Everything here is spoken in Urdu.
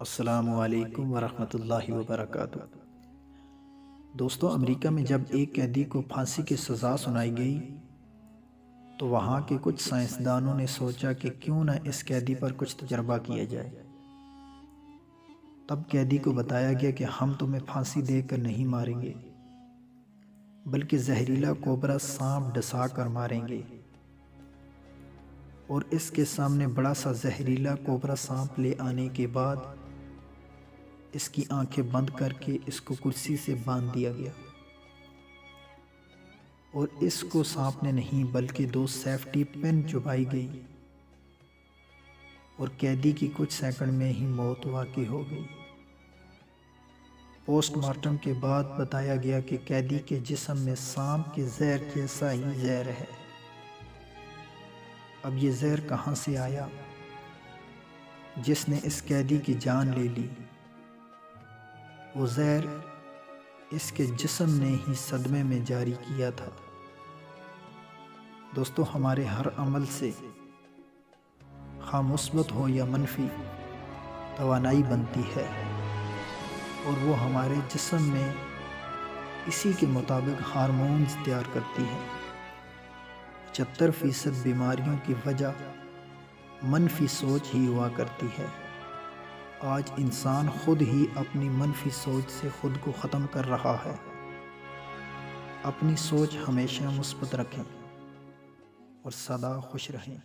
السلام علیکم ورحمۃ اللہ وبرکاتہ۔ دوستو، امریکہ میں جب ایک قیدی کو پھانسی کی سزا سنائی گئی تو وہاں کے کچھ سائنسدانوں نے سوچا کہ کیوں نہ اس قیدی پر کچھ تجربہ کیا جائے۔ تب قیدی کو بتایا گیا کہ ہم تمہیں پھانسی دے کر نہیں ماریں گے بلکہ زہریلا کوبرا سانپ ڈسا کر ماریں گے، اور اس کے سامنے بڑا سا زہریلا کوبرا سانپ لے آنے کے بعد اس کی آنکھیں بند کر کے اس کو کرسی سے باندھ دیا گیا، اور اس کو سانپ نے نہیں بلکہ 2 سیفٹی پن چبھائی گئی، اور قیدی کی کچھ سیکنڈ میں ہی موت واقع ہو گئی۔ پوسٹ مارٹم کے بعد بتایا گیا کہ قیدی کے جسم میں سانپ کے زہر جیسا ہی زہر ہے۔ اب یہ زہر کہاں سے آیا جس نے اس قیدی کی جان لے لی؟ وہ زہر اس کے جسم نے ہی صدمے میں جاری کیا تھا۔ دوستو، ہمارے ہر عمل سے خواہ مثبت ہو یا منفی توانائی بنتی ہے، اور وہ ہمارے جسم میں اسی کے مطابق ہارمونز تیار کرتی ہے۔ 75% بیماریوں کی وجہ منفی سوچ ہی ہوا کرتی ہے۔ آج انسان خود ہی اپنی منفی سوچ سے خود کو ختم کر رہا ہے۔ اپنی سوچ ہمیشہ مثبت رکھیں اور سدا خوش رہیں۔